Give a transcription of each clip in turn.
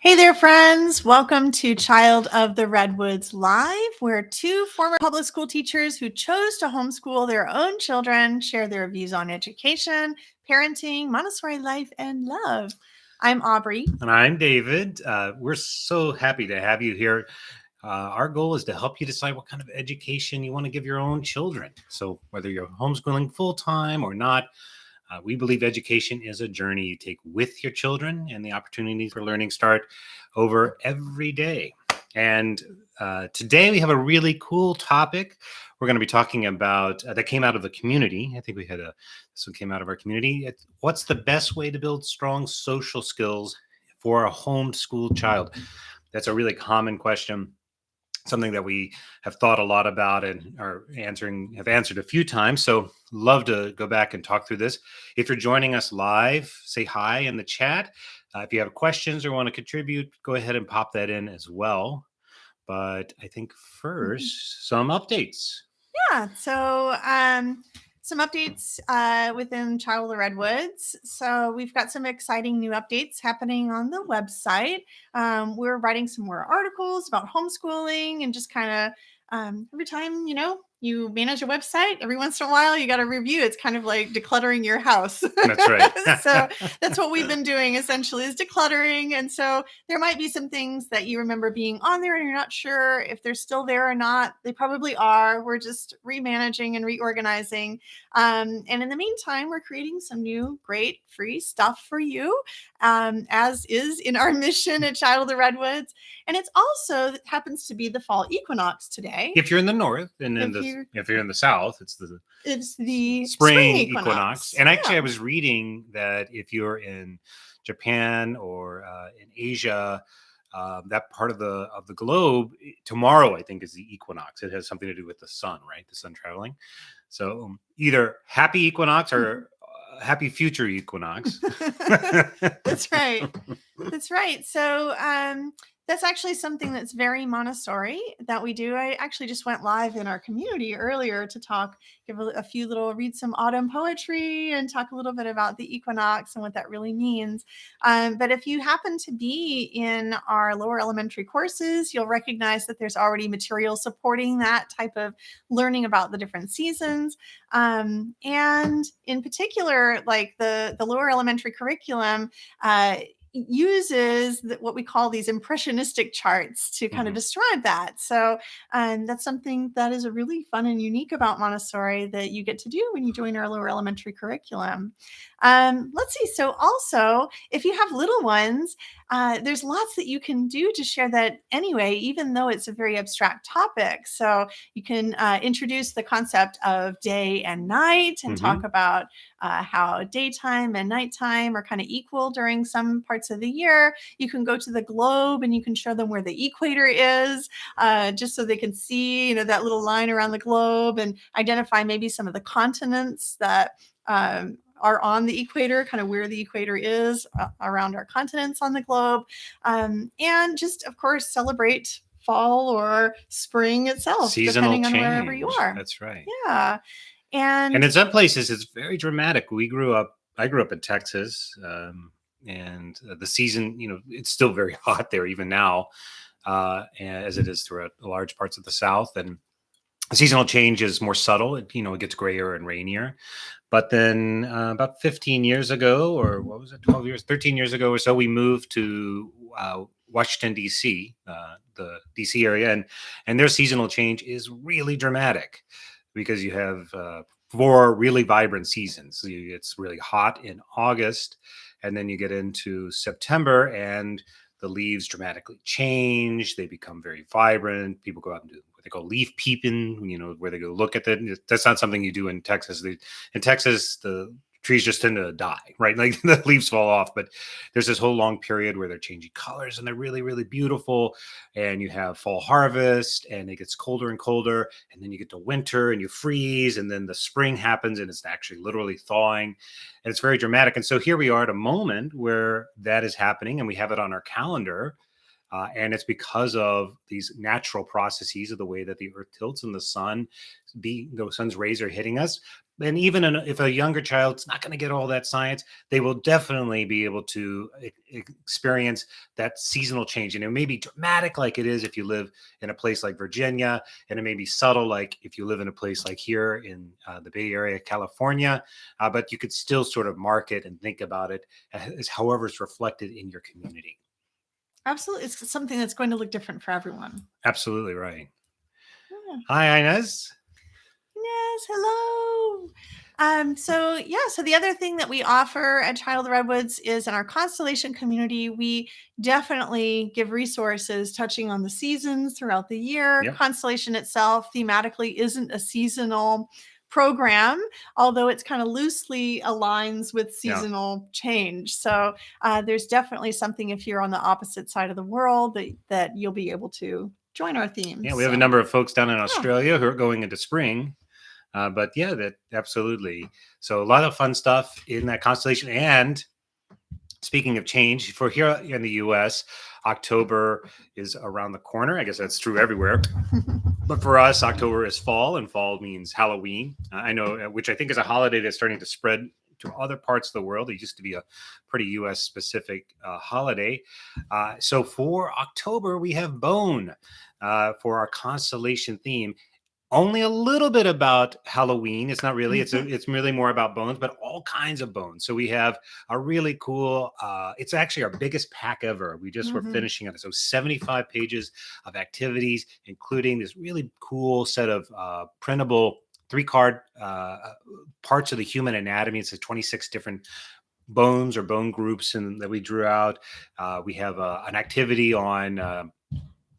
Hey there, friends. Welcome to Child of the Redwoods Live, where two former public school teachers who chose to homeschool their own children share their views on education, parenting, Montessori life, and love. I'm Aubrey. And I'm David. We're so happy to have you here. Our goal is to help you decide what kind of education you want to give your own children. So, whether you're homeschooling full time or not, we believe education is a journey you take with your children, and the opportunities for learning start over every day. And today we have a really cool topic we're going to be talking about that came out of the community. I think this one came out of our community. What's the best way to build strong social skills for a homeschooled child? That's a really common question, something that we have thought a lot about and have answered a few times. So love to go back and talk through this. If you're joining us live, say hi in the chat. If you have questions or want to contribute, go ahead and pop that in as well. But I think first, some updates. Yeah, so some updates within Child of the Redwoods. So we've got some exciting new updates happening on the website. We're writing some more articles about homeschooling and just kind of every time, you manage a website, every once in a while you got to review. It's kind of like decluttering your house. That's right. So that's what we've been doing essentially, is decluttering. And so there might be some things that you remember being on there and you're not sure if they're still there or not. They probably are. We're just remanaging and reorganizing. And in the meantime, we're creating some new great free stuff for you, as is in our mission at Child of the Redwoods. And it's also happens to be the fall equinox today. If you're in the north, and if you're in the south, it's the spring equinox. And actually, I was reading that if you're in Japan or in Asia, that part of the globe, tomorrow I think is the equinox. It has something to do with the sun, right? The sun traveling. So either happy equinox or happy future equinox. That's right. That's right. So that's actually something that's very Montessori that we do. I actually just went live in our community earlier to read some autumn poetry and talk a little bit about the equinox and what that really means. But if you happen to be in our lower elementary courses, you'll recognize that there's already material supporting that type of learning about the different seasons. And in particular, like the lower elementary curriculum, uses what we call these impressionistic charts to kind of describe that. So that's something that is really fun and unique about Montessori that you get to do when you join our lower elementary curriculum. Let's see. So also, if you have little ones, there's lots that you can do to share that anyway, even though it's a very abstract topic. So you can introduce the concept of day and night and talk about how daytime and nighttime are kind of equal during some parts of the year. You can go to the globe and you can show them where the equator is, just so they can see, that little line around the globe, and identify maybe some of the continents that are on the equator, kind of where the equator is around our continents on the globe. And just, of course, celebrate fall or spring itself, seasonal depending change. on wherever you are. That's right. Yeah. And in some places, it's very dramatic. I grew up in Texas, and the season, it's still very hot there even now, as it is throughout large parts of the South. And seasonal change is more subtle. It gets grayer and rainier. But then about 15 years ago, or what was it, 13 years ago or so, we moved to Washington, D.C., the D.C. area. And their seasonal change is really dramatic, because you have 4 really vibrant seasons. It's really hot in August, and then you get into September, and the leaves dramatically change. They become very vibrant. People go out and do what they call leaf peeping, where they go look at them. That's not something you do in Texas. In Texas, the trees just tend to die, right? Like the leaves fall off, but there's this whole long period where they're changing colors and they're really, really beautiful. And you have fall harvest, and it gets colder and colder. And then you get to winter and you freeze. And then the spring happens and it's actually literally thawing. And it's very dramatic. And so here we are at a moment where that is happening, and we have it on our calendar. And it's because of these natural processes of the way that the earth tilts and the sun's rays are hitting us. And even if a younger child's not going to get all that science, they will definitely be able to experience that seasonal change. And it may be dramatic like it is if you live in a place like Virginia, and it may be subtle like if you live in a place like here in the Bay Area, California, but you could still sort of mark it and think about it as however it's reflected in your community. Absolutely. It's something that's going to look different for everyone. Absolutely right. Yeah. Hi, Inez. Yes, hello. So the other thing that we offer at Child of the Redwoods is in our Constellation community, we definitely give resources touching on the seasons throughout the year. Yep. Constellation itself thematically isn't a seasonal program, although it's kind of loosely aligns with seasonal change. So there's definitely something if you're on the opposite side of the world that you'll be able to join our themes. Yeah, we have a number of folks down in Australia who are going into spring. But yeah, that absolutely. So a lot of fun stuff in that constellation. And speaking of change, for here in the US, October is around the corner. I guess that's true everywhere. But for us, October is fall, and fall means Halloween. I know, which I think is a holiday that's starting to spread to other parts of the world. It used to be a pretty US specific holiday. So for October, we have Bone for our constellation theme. Only a little bit about Halloween. It's not really. It's really more about bones, but all kinds of bones. So we have a really cool. It's actually our biggest pack ever. We just were finishing it. So 75 pages of activities, including this really cool set of printable 3-card parts of the human anatomy. It's 26 different bones or bone groups, and that we drew out. We have an activity on.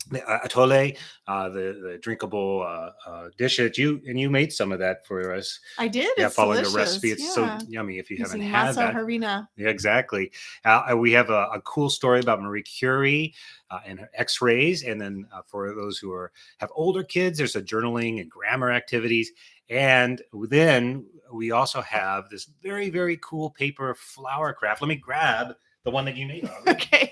The atole, the drinkable dish that you made some of that for us. I did. Yeah, it's following delicious. the recipe. It's so yummy if you haven't had that. Harina. Yeah, exactly. We have a cool story about Marie Curie and her X-rays, and then for those who have older kids, there's a journaling and grammar activities, and then we also have this very, very cool paper flower craft. Let me grab the one that you made. Okay.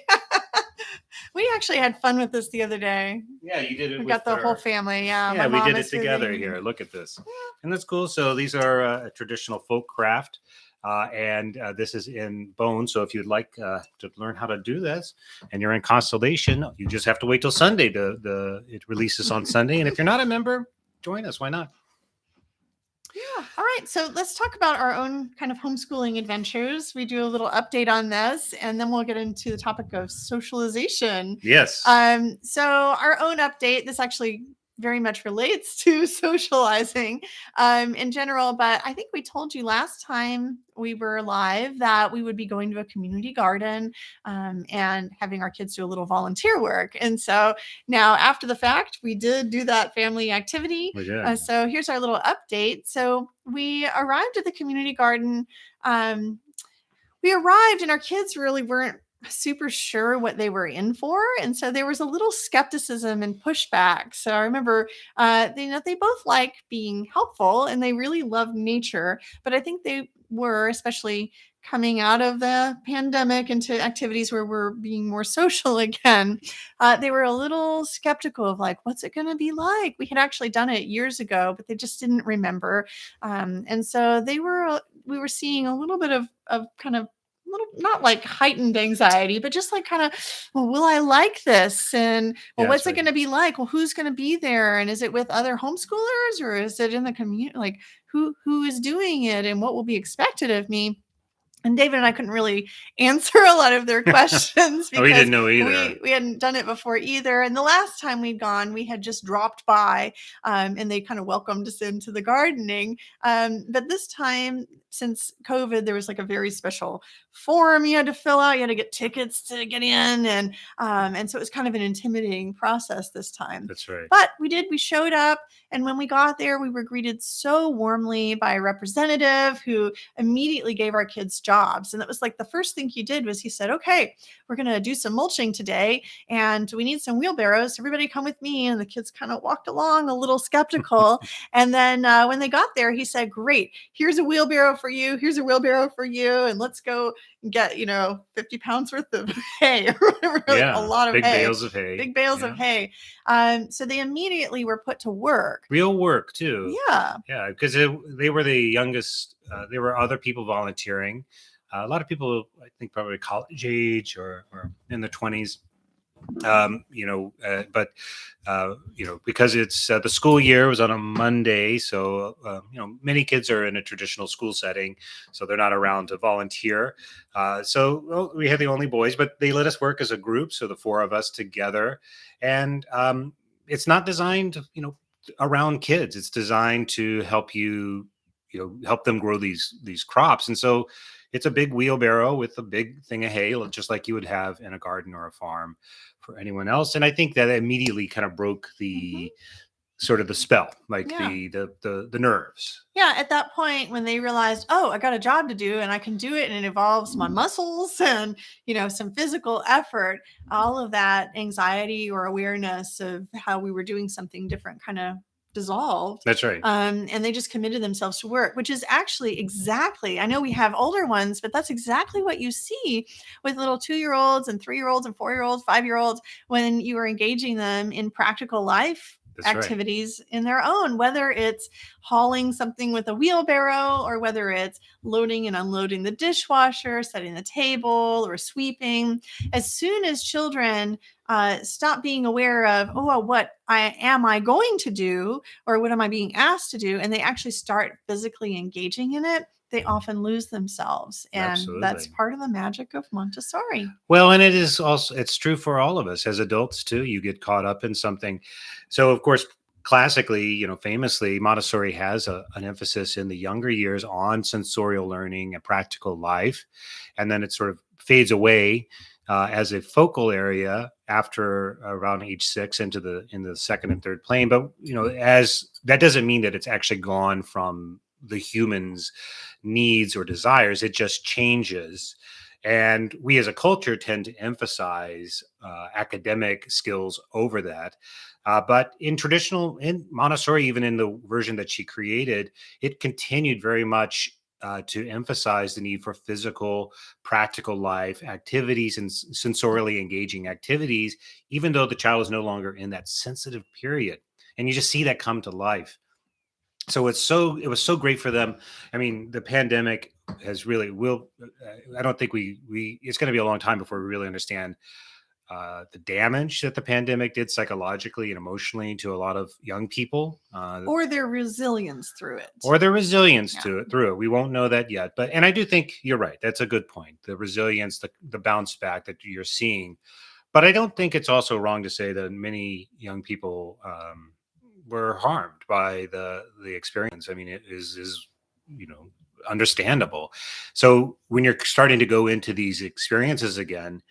We actually had fun with this the other day. Yeah, you did it. We got the whole family. Yeah, we did it together here. Look at this. Yeah. And that's cool. So these are a traditional folk craft. And this is in bone. So if you'd like to learn how to do this and you're in Constellation, you just have to wait till Sunday. It releases on Sunday. And if you're not a member, join us. Why not? Yeah. All right. So let's talk about our own kind of homeschooling adventures. We do a little update on this, and then we'll get into the topic of socialization. Yes. So our own update, this actually very much relates to socializing in general, but I think we told you last time we were live that we would be going to a community garden and having our kids do a little volunteer work. And so now after the fact, we did do that family activity. So here's our little update. So we arrived at the community garden. We arrived and our kids really weren't super sure what they were in for, and so there was a little skepticism and pushback. So I remember they both like being helpful and they really love nature, but I think they were, especially coming out of the pandemic into activities where we're being more social again, they were a little skeptical of like, what's it going to be like? We had actually done it years ago, but they just didn't remember, and so we were seeing a little bit of kind of not like heightened anxiety, but just like kind of, well, will I like this? And well, what's it going to be like? Well, who's going to be there? And is it with other homeschoolers or is it in the community? Like who is doing it and what will be expected of me? And David and I couldn't really answer a lot of their questions because we didn't know either. We hadn't done it before either. And the last time we'd gone, we had just dropped by and they kind of welcomed us into the gardening. But this time, since COVID, there was like a very special form you had to fill out. You had to get tickets to get in. And so it was kind of an intimidating process this time. That's right. But we showed up. And when we got there, we were greeted so warmly by a representative who immediately gave our kids jobs. And that was like the first thing he did was he said, okay, we're going to do some mulching today and we need some wheelbarrows. Everybody come with me. And the kids kind of walked along a little skeptical. And then when they got there, he said, great, here's a wheelbarrow for for you. Here's a wheelbarrow for you. And let's go get, 50 pounds worth of hay or whatever, like a Yeah. lot of Big hay, bales of hay. big bales of Yeah. hay. So they immediately were put to work. Real work too. Yeah. Yeah. Because they were the youngest. There were other people volunteering. A lot of people, I think, probably college age or in their 20s. Because it's the school year was on a Monday, so many kids are in a traditional school setting, so they're not around to volunteer. We had the only boys, but they let us work as a group, so the four of us together, and it's not designed, around kids. It's designed to help help them grow these crops, and so it's a big wheelbarrow with a big thing of hay, just like you would have in a garden or a farm for anyone else. And I think that immediately kind of broke the sort of the spell, like Yeah. the nerves. Yeah, at that point when they realized, oh, I got a job to do and I can do it and it involves my muscles and, some physical effort, all of that anxiety or awareness of how we were doing something different kind of dissolved. That's right. And they just committed themselves to work, which is actually exactly, I know we have older ones, but that's exactly what you see with little 2-year-olds and 3-year-olds and 4-year-olds, 5-year-olds, when you are engaging them in practical life activities in their own, whether it's hauling something with a wheelbarrow or whether it's loading and unloading the dishwasher, setting the table, or sweeping. As soon as children stop being aware of, what am I going to do, or what am I being asked to do, and they actually start physically engaging in it, they often lose themselves. And Absolutely. That's part of the magic of Montessori. Well, and it's true for all of us as adults too. You get caught up in something. So of course, classically, famously, Montessori has an emphasis in the younger years on sensorial learning and practical life. And then it sort of fades away as a focal area after around age 6 into the second and third plane. But, as that doesn't mean that it's actually gone from the human's needs or desires. It just changes. And we as a culture tend to emphasize academic skills over that. But in Montessori, even in the version that she created, it continued very much to emphasize the need for physical, practical life activities and sensorially engaging activities, even though the child is no longer in that sensitive period. And you just see that come to life. So it was so great for them. I mean, the pandemic has really I don't think it's going to be a long time before we really understand the damage that the pandemic did psychologically and emotionally to a lot of young people, or their resilience through it. Through it. We won't know that yet, and I do think you're right. That's a good point. The resilience, the bounce back that you're seeing, but I don't think it's also wrong to say that many young people were harmed by the experience. I mean, it is understandable. So when you're starting to go into these experiences again,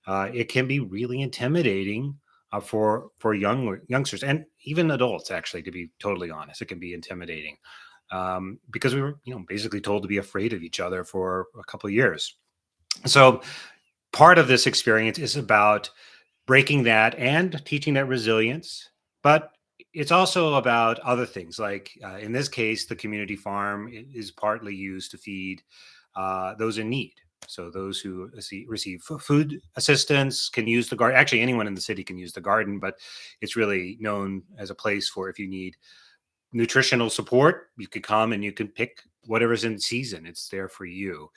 it can be really intimidating for youngsters and even adults. Actually, to be totally honest, it can be intimidating because we were basically told to be afraid of each other for a couple of years. So part of this experience is about breaking that and teaching that resilience, but it's also about other things. Like in this case, the community farm is partly used to feed those in need. So those who receive food assistance can use the garden. Actually, anyone in the city can use the garden, but it's really known as a place for if you need nutritional support, you could come and you can pick whatever's in season. It's there for you.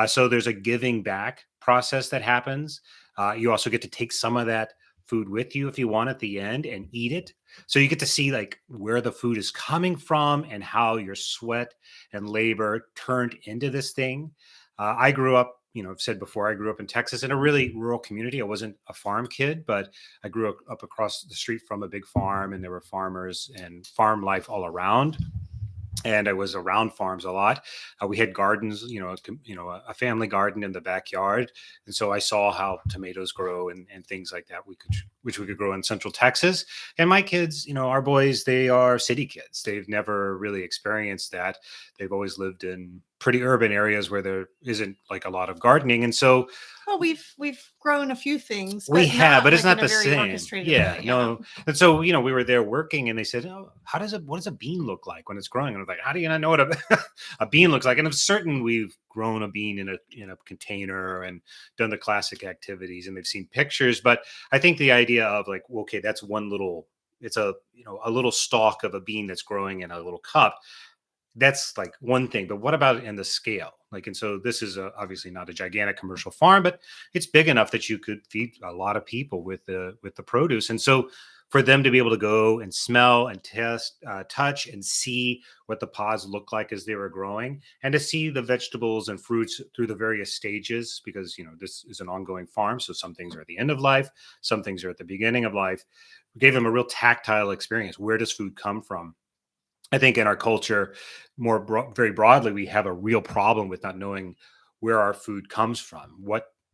So there's a giving back process that happens. You also get to take some of that food with you if you want at the end and eat it. So you get to see like where the food is coming from and how your sweat and labor turned into this thing. I grew up, I've said before, I grew up in Texas in a really rural community. I wasn't a farm kid, but I grew up across the street from a big farm, and there were farmers and farm life all around. And I was around farms a lot. We had gardens, a family garden in the backyard, and so I saw how tomatoes grow and things like that. Which we could grow in Central Texas. And my kids, our boys, they are city kids. They've never really experienced that. They've always lived in pretty urban areas where there isn't like a lot of gardening. And so Well, we've grown a few things, we but have, not but it's like in not a the very same. orchestrated Yeah, way. Yeah. no. And so, we were there working and they said, "Oh, what does a bean look like when it's growing?" And I was like, "How do you not know what a bean looks like?" And I'm certain we've grown a bean in a container and done the classic activities and they've seen pictures. But I think the idea of like, well, okay, that's one little, it's a little stalk of a bean that's growing in a little cup. That's like one thing, but what about in the scale? Like, and so this is obviously not a gigantic commercial farm, but it's big enough that you could feed a lot of people with the produce. And so for them to be able to go and smell and test, touch and see what the pods look like as they were growing, and to see the vegetables and fruits through the various stages, because this is an ongoing farm, so some things are at the end of life, some things are at the beginning of life. We gave them a real tactile experience. Where does food come from? I think in our culture, very broadly, we have a real problem with not knowing where our food comes from.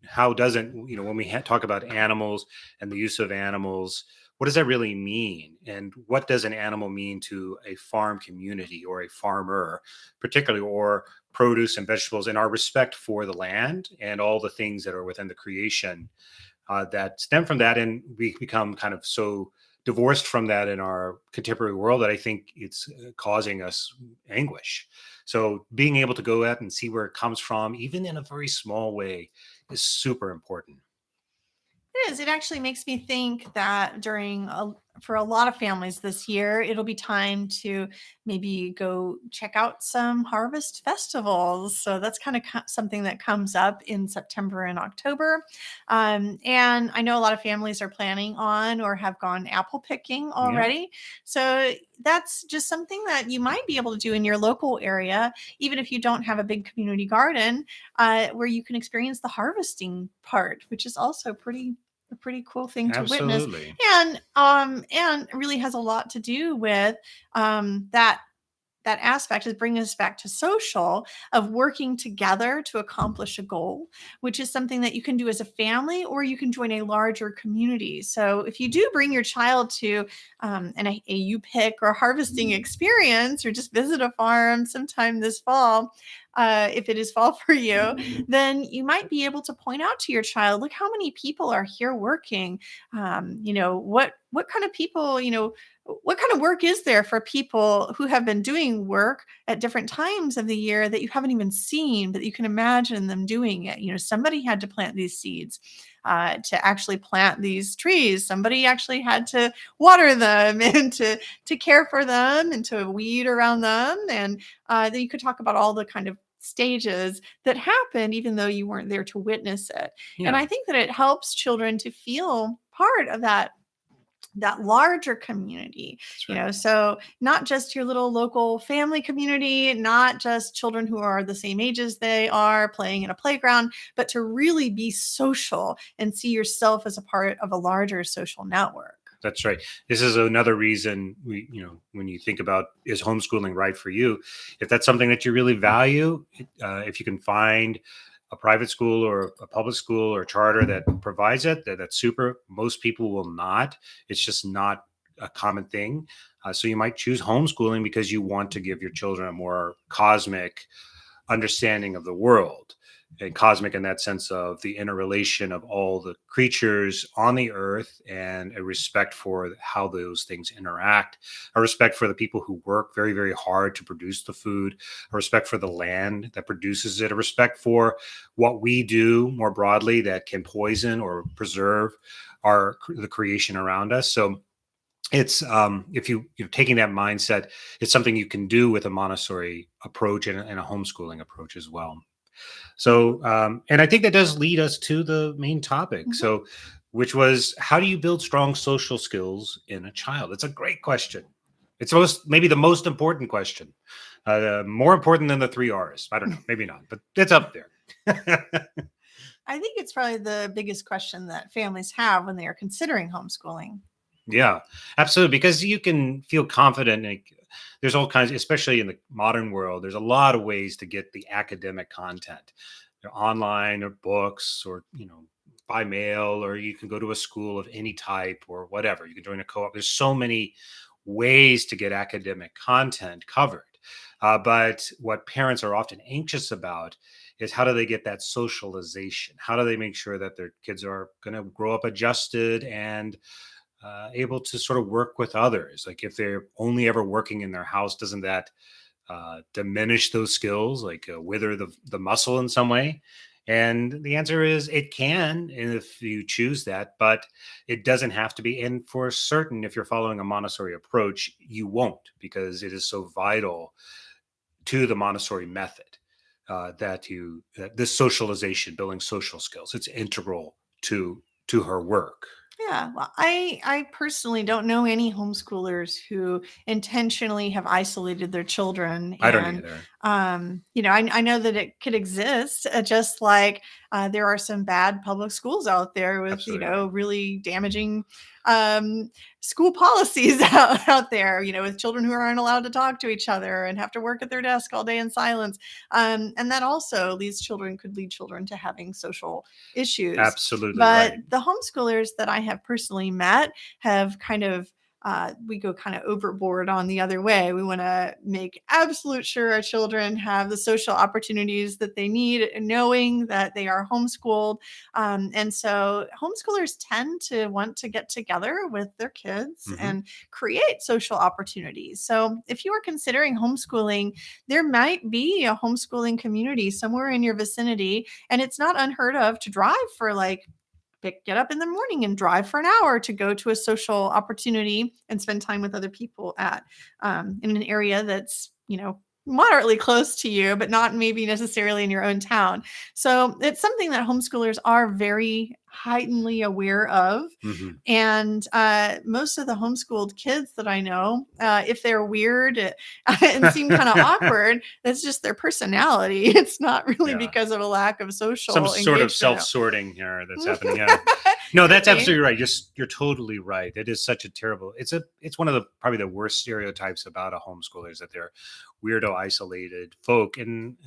How doesn't, when we talk about animals and the use of animals, what does that really mean? And what does an animal mean to a farm community or a farmer, particularly, or produce and vegetables, and our respect for the land and all the things that are within the creation that stem from that. And we become kind of so divorced from that in our contemporary world that I think it's causing us anguish. So being able to go out and see where it comes from, even in a very small way, is super important. It is. It actually makes me think that for a lot of families this year, it'll be time to maybe go check out some harvest festivals. So that's kind of something that comes up in September and October. And I know a lot of families are planning on or have gone apple picking Yeah, already. So that's just something that you might be able to do in your local area, even if you don't have a big community garden, where you can experience the harvesting part, which is also a pretty cool thing to witness, absolutely. and really has a lot to do with that aspect is bringing us back to social, of working together to accomplish a goal, which is something that you can do as a family or you can join a larger community. So if you do bring your child to a you pick or harvesting experience, or just visit a farm sometime this fall, if it is fall for you, then you might be able to point out to your child, look how many people are here working. What kind of people, what kind of work is there for people who have been doing work at different times of the year that you haven't even seen, but you can imagine them doing it? Somebody had to plant these seeds, to actually plant these trees. Somebody actually had to water them and to care for them and to weed around them. And then you could talk about all the kind of stages that happen, even though you weren't there to witness it. And Yeah, I think that it helps children to feel part of that larger community, that's right. so not just your little local family community, not just children who are the same age as they are playing in a playground, but to really be social and see yourself as a part of a larger social network. That's right. This is another reason when you think about, is homeschooling right for you? If that's something that you really value, if you can find a private school or a public school or charter that provides it, that's super. Most people will not. It's just not a common thing. So you might choose homeschooling because you want to give your children a more cosmic understanding of the world, and cosmic in that sense of the interrelation of all the creatures on the earth, and a respect for how those things interact, a respect for the people who work very, very hard to produce the food, a respect for the land that produces it, a respect for what we do more broadly that can poison or preserve the creation around us. So it's if you're taking that mindset, it's something you can do with a Montessori approach and a homeschooling approach as well. So and I think that does lead us to the main topic, Mhm. so which was, how do you build strong social skills in a child? It's a great question. It's maybe the most important question, more important than the three R's. I don't know, maybe not, but it's up there. I think it's probably the biggest question that families have when they are considering homeschooling. Yeah, absolutely. Because you can feel confident. Like, there's all kinds, especially in the modern world, there's a lot of ways to get the academic content. Online or books, or, by mail, or you can go to a school of any type or whatever. You can join a co op. There's so many ways to get academic content covered. But what parents are often anxious about is how do they get that socialization? How do they make sure that their kids are going to grow up adjusted and able to sort of work with others? Like if they're only ever working in their house, doesn't that diminish those skills, like wither the muscle in some way? And the answer is it can if you choose that, but it doesn't have to be. And for certain, if you're following a Montessori approach, you won't, because it is so vital to the Montessori method that this socialization, building social skills, it's integral to her work. Yeah, well, I personally don't know any homeschoolers who intentionally have isolated their children, I don't and either. I know that it could exist, just like there are some bad public schools out there with Absolutely right. really damaging um, school policies out there, with children who aren't allowed to talk to each other and have to work at their desk all day in silence, and that also could lead children to having social issues. Absolutely But right. the homeschoolers that I have personally met have kind of we go kind of overboard on the other way. We want to make absolute sure our children have the social opportunities that they need, knowing that they are homeschooled. And so homeschoolers tend to want to get together with their kids Hmm. and create social opportunities. So if you are considering homeschooling, there might be a homeschooling community somewhere in your vicinity. And it's not unheard of to drive for get up in the morning and drive for an hour to go to a social opportunity and spend time with other people in an area that's moderately close to you, but not maybe necessarily in your own town. So it's something that homeschoolers are very heightenedly aware of. Hmm. And most of the homeschooled kids that I know, if they're weird and seem kind of awkward, that's just their personality. It's not really Yeah. because of a lack of Some social sort of engagement. self-sorting here that's happening. Yeah. No, Could that's be. absolutely right. You're totally right. It is such a terrible. It's one of the probably the worst stereotypes about a homeschooler is that they're weirdo, isolated folk, and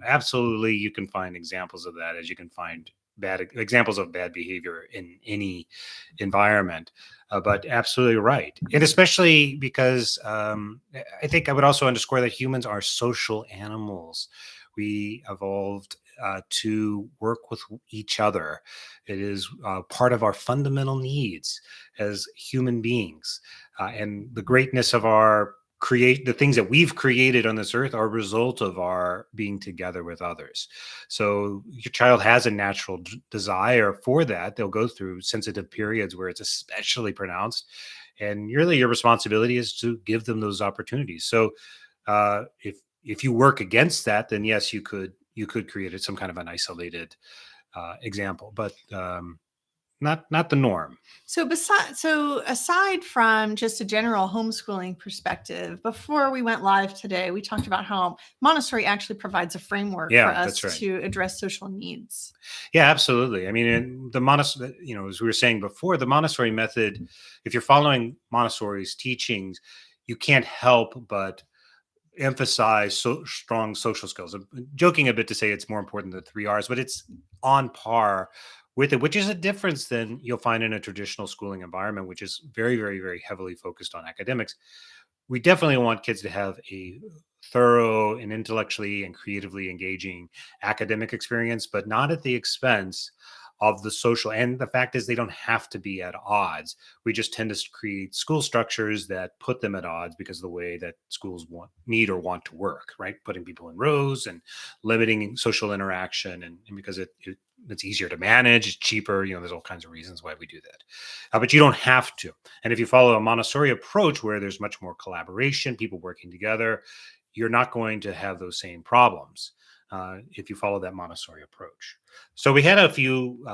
absolutely you can find examples of that, as you can find bad examples of bad behavior in any environment. But absolutely right, and especially because I think I would also underscore that humans are social animals. We evolved to work with each other. It is part of our fundamental needs as human beings. And the greatness of the things that we've created on this earth are a result of our being together with others. So your child has a natural desire for that. They'll go through sensitive periods where it's especially pronounced. And really your responsibility is to give them those opportunities. So if you work against that, then yes, you could create some kind of an isolated example, but not the norm. So aside from just a general homeschooling perspective, before we went live today, we talked about how Montessori actually provides a framework for Yeah, that's us right. to address social needs. Yeah, absolutely. I mean, the Montessori, as we were saying before, the Montessori method, if you're following Montessori's teachings, you can't help but emphasize strong social skills. I'm joking a bit to say it's more important than 3 R's, but it's on par with it, which is a difference than you'll find in a traditional schooling environment, which is very, very, very heavily focused on academics. We definitely want kids to have a thorough and intellectually and creatively engaging academic experience, but not at the expense of the social. And the fact is, they don't have to be at odds. We just tend to create school structures that put them at odds because of the way that schools need or want to work, right? Putting people in rows and limiting social interaction, and because it's easier to manage, it's cheaper. There's all kinds of reasons why we do that, but you don't have to. And if you follow a Montessori approach where there's much more collaboration, people working together, you're not going to have those same problems if you follow that Montessori approach. So we had a few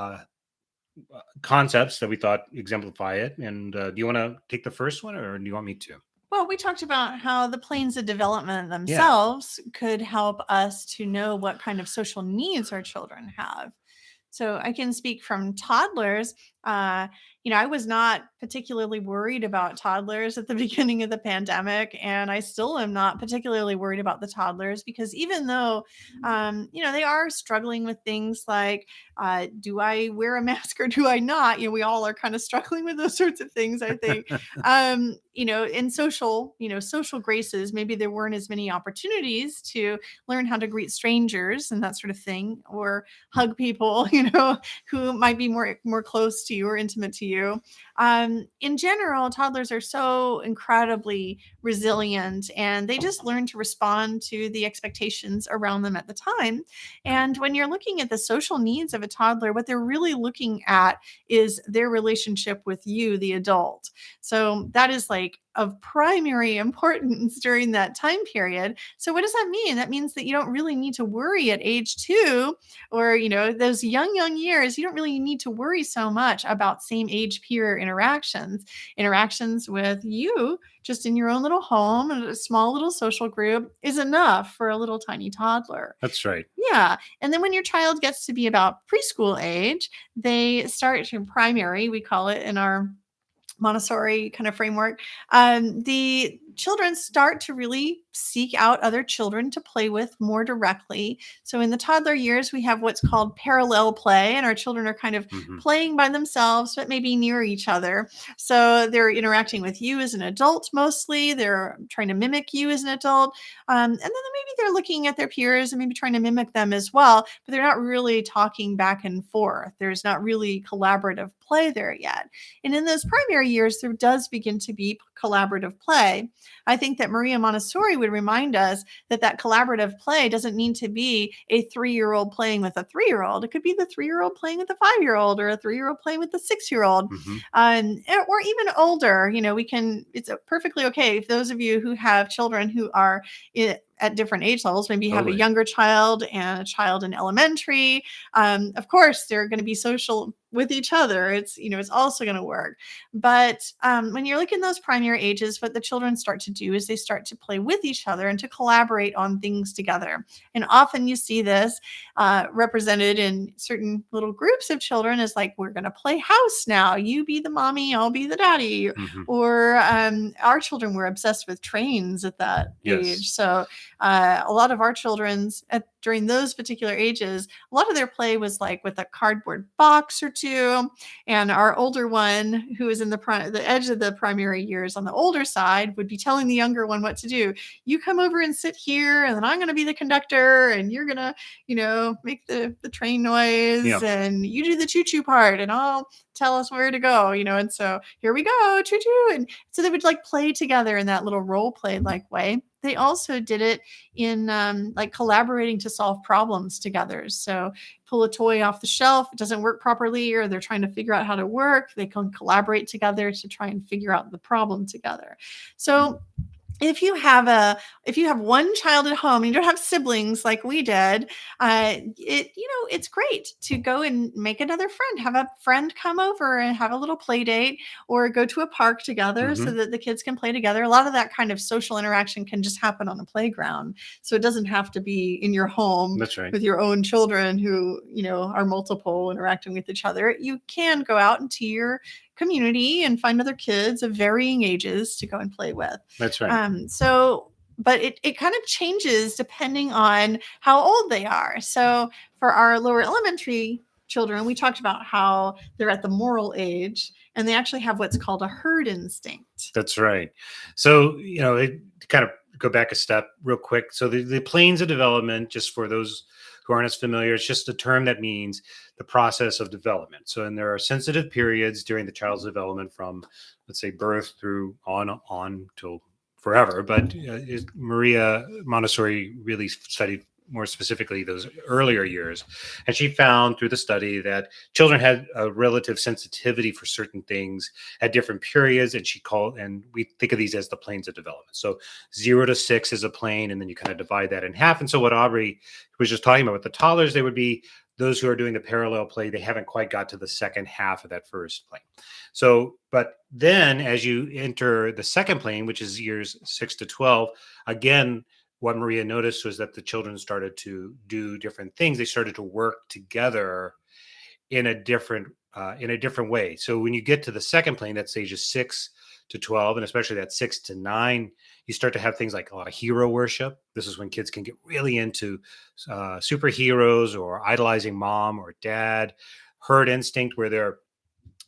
concepts that we thought exemplify it. And do you want to take the first one, or do you want me to? Well, we talked about how the planes of development Yeah. themselves could help us to know what kind of social needs our children have. So I can speak from toddlers. I was not particularly worried about toddlers at the beginning of the pandemic, and I still am not particularly worried about the toddlers, because even though, they are struggling with things like, do I wear a mask or do I not? We all are kind of struggling with those sorts of things, I think. In social graces, maybe there weren't as many opportunities to learn how to greet strangers and that sort of thing, or hug people, who might be more close to you or intimate to you. In general, toddlers are so incredibly resilient, and they just learn to respond to the expectations around them at the time. And when you're looking at the social needs of a toddler, what they're really looking at is their relationship with you, the adult. So that is like of primary importance during that time period. So what does that mean? That means that you don't really need to worry at age 2, or those young years. You don't really need to worry so much about same age peer interactions with you just in your own little home, and a small little social group is enough for a little tiny toddler. That's right. Yeah. And then when your child gets to be about preschool age, they start to primary, we call it in our Montessori kind of framework. The children start to really seek out other children to play with more directly. So in the toddler years, we have what's called parallel play, and our children are kind of playing by themselves, but maybe near each other. So they're interacting with you as an adult mostly. They're trying to mimic you as an adult. And then maybe they're looking at their peers and maybe trying to mimic them as well, but they're not really talking back and forth. There's not really collaborative play there yet. And in those primary years, there does begin to be collaborative play. I think that Maria Montessori would remind us that collaborative play doesn't need to be a 3-year-old playing with a 3-year-old. It could be the 3-year-old playing with a 5-year-old, or a 3-year-old playing with a 6-year-old, or even older. It's perfectly okay if those of you who have children who are at different age levels, maybe you have a younger child and a child in elementary. Of course, they're going to be social with each other. It's also going to work. But when you're looking at those primary ages, what the children start to do is they start to play with each other and to collaborate on things together. And often you see this represented in certain little groups of children as like, we're going to play house now. You be the mommy, I'll be the daddy. Or our children were obsessed with trains at that age. So a lot of our children's during those particular ages, a lot of their play was like with a cardboard box or two. And our older one, who is in the edge of the primary years on the older side, would be telling the younger one what to do. You come over and sit here, and then I'm going to be the conductor, and you're going to, make the train noise, and you do the choo-choo part, and I'll tell us where to go, and so here we go, choo-choo. And so they would like play together in that little role play like way. They also did it in like collaborating to solve problems together. So pull a toy off the shelf, it doesn't work properly, or they're trying to figure out how to work. They can collaborate together to try and figure out the problem together. So if you have one child at home and you don't have siblings like we did, it's great to go and make another friend, have a friend come over and have a little play date, or go to a park together so that the kids can play together. A lot of that kind of social interaction can just happen on a playground. So it doesn't have to be in your home with your own children who, are multiple interacting with each other. You can go out into your community and find other kids of varying ages to go and play with. That's right. But it kind of changes depending on how old they are. So for our lower elementary children, we talked about how they're at the moral age, and they actually have what's called a herd instinct. That's right. So, it kind of go back a step real quick. So the planes of development, just for those who aren't as familiar, it's just a term that means the process of development. So, and there are sensitive periods during the child's development from, let's say, birth through on till forever. But Maria Montessori really studied more specifically those earlier years. And she found through the study that children had a relative sensitivity for certain things at different periods. And we think of these as the planes of development. So 0 to 6 is a plane, and then you kind of divide that in half. And so what Aubrey was just talking about with the toddlers, they would be those who are doing the parallel play. They haven't quite got to the second half of that first plane. So, but then as you enter the second plane, which is years 6 to 12, again, what Maria noticed was that the children started to do different things. They started to work together in a different in a different way. So when you get to the second plane, that's ages 6 to 12, and especially that 6 to 9, you start to have things like a lot of hero worship. This is when kids can get really into superheroes or idolizing mom or dad. Herd instinct, where they're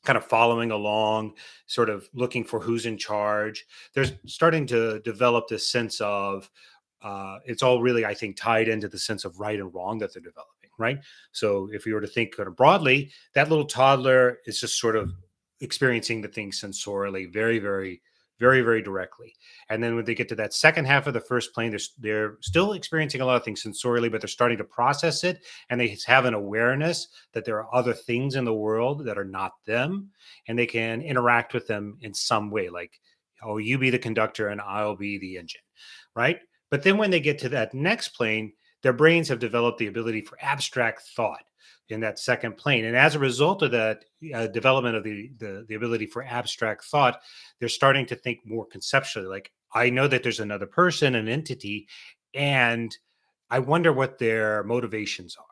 kind of following along, sort of looking for who's in charge. They're starting to develop this sense of it's all really, I think, tied into the sense of right and wrong that they're developing, right? So if you were to think kind of broadly, that little toddler is just sort of experiencing the thing sensorially, very, very, very, very directly. And then when they get to that second half of the first plane, they're still experiencing a lot of things sensorially, but they're starting to process it. And they have an awareness that there are other things in the world that are not them. And they can interact with them in some way, like, oh, you be the conductor and I'll be the engine, right? But then when they get to that next plane, their brains have developed the ability for abstract thought in that second plane. And as a result of that development of the ability for abstract thought, they're starting to think more conceptually, like, I know that there's another person, an entity, and I wonder what their motivations are.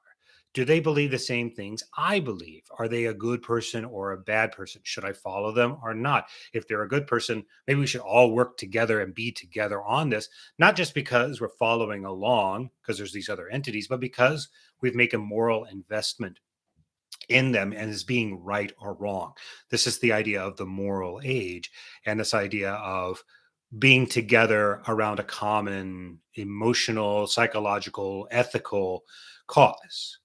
Do they believe the same things I believe? Are they a good person or a bad person? Should I follow them or not? If they're a good person, maybe we should all work together and be together on this, not just because we're following along because there's these other entities, but because we've made a moral investment in them and as being right or wrong. This is the idea of the moral age, and this idea of being together around a common emotional, psychological, ethical cause.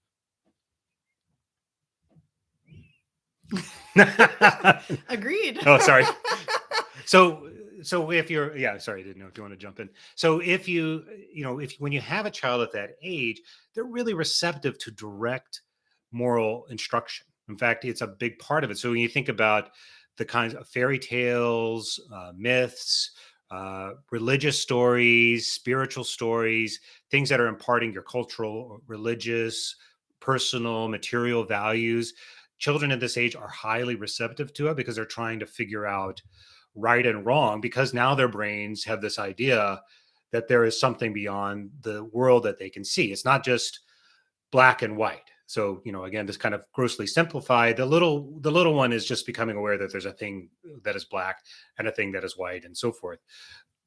Agreed. Oh, sorry. So if you're, yeah, sorry, I didn't know if you want to jump in. So if when you have a child at that age, they're really receptive to direct moral instruction. In fact, it's a big part of it. So when you think about the kinds of fairy tales, myths, religious stories, spiritual stories, things that are imparting your cultural, religious, personal, material values, children at this age are highly receptive to it because they're trying to figure out right and wrong, because now their brains have this idea that there is something beyond the world that they can see. It's not just black and white. So, again, just kind of grossly simplified, the little one is just becoming aware that there's a thing that is black and a thing that is white and so forth.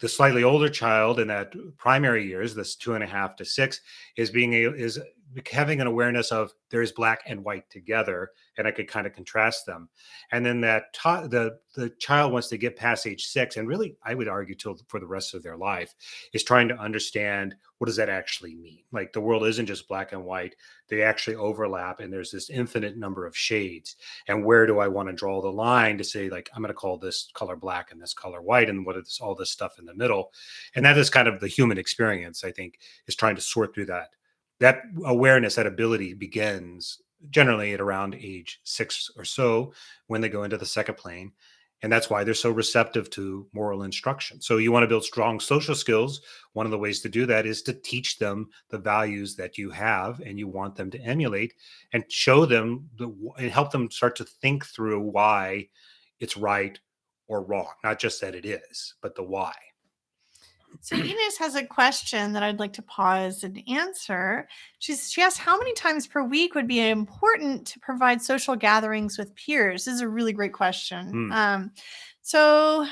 The slightly older child in that primary years, this 2.5 to 6, is having an awareness of there is black and white together, and I could kind of contrast them. And then the child, once they get past age 6, and really I would argue till for the rest of their life, is trying to understand, what does that actually mean? Like, the world isn't just black and white; they actually overlap, and there's this infinite number of shades. And where do I want to draw the line to say, like, I'm going to call this color black and this color white, and what is all this stuff in the middle? And that is kind of the human experience, I think, is trying to sort through that. That awareness, that ability begins generally at around age 6 or so, when they go into the second plane. And that's why they're so receptive to moral instruction. So you want to build strong social skills. One of the ways to do that is to teach them the values that you have and you want them to emulate, and show them and help them start to think through why it's right or wrong. Not just that it is, but the why. So Enos has a question that I'd like to pause and answer. She asked, how many times per week would be important to provide social gatherings with peers? This is a really great question. So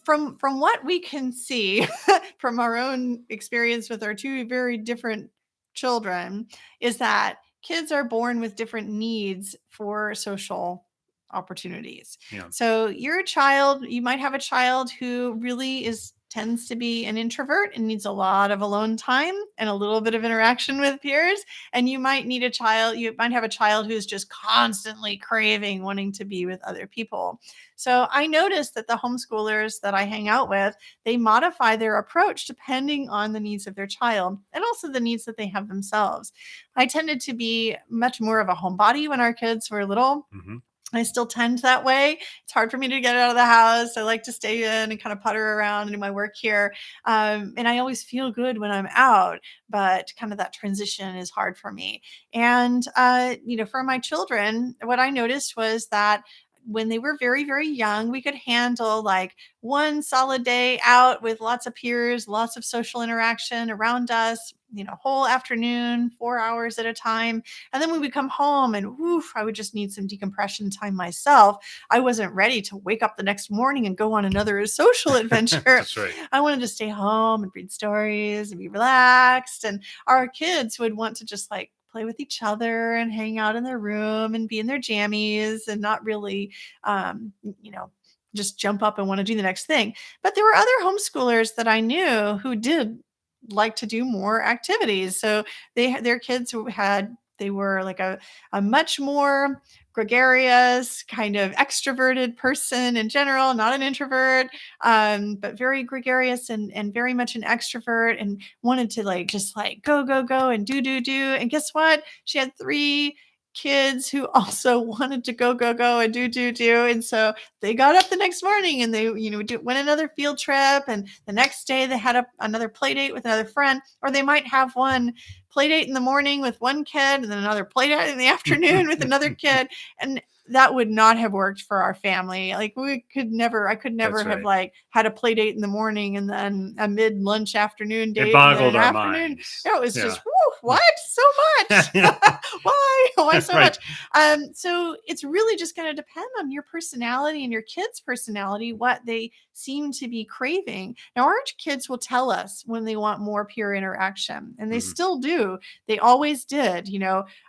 from what we can see from our own experience with our two very different children, is that kids are born with different needs for social opportunities. Yeah. So you might have a child who really tends to be an introvert and needs a lot of alone time and a little bit of interaction with peers. And you might have a child who's just constantly craving wanting to be with other people. So I noticed that the homeschoolers that I hang out with, they modify their approach depending on the needs of their child and also the needs that they have themselves. I tended to be much more of a homebody when our kids were little. Mm-hmm. I still tend that way. It's hard for me to get out of the house. I like to stay in and kind of putter around and do my work here. And I always feel good when I'm out, but kind of that transition is hard for me. And, for my children, what I noticed was that when they were very, very young, we could handle like one solid day out with lots of peers, lots of social interaction around us. whole afternoon, 4 hours at a time. And then we would come home and woof, I would just need some decompression time myself. I wasn't ready to wake up the next morning and go on another social adventure. That's right. I wanted to stay home and read stories and be relaxed. And our kids would want to just like play with each other and hang out in their room and be in their jammies and not really, um, you know, just jump up and want to do the next thing. But there were other homeschoolers that I knew who did like to do more activities. So their kids they were like a much more gregarious, kind of extroverted person in general, not an introvert, but very gregarious and very much an extrovert, and wanted to like just like go, go, go and do, do, do. And guess what? She had 3 kids who also wanted to go, go, go and do, do, do. And so they got up the next morning and they, went another field trip. And the next day they had another play date with another friend, or they might have one play date in the morning with one kid and then another play date in the afternoon with another kid. And that would not have worked for our family. Like I could never have like had a play date in the morning and then a mid lunch afternoon date. It boggled our afternoon. minds. It was just, what? So much? Why? Why so much? So it's really just going to depend on your personality and your kids' personality, what they seem to be craving. Now, our kids will tell us when they want more peer interaction, and they still do. They always did,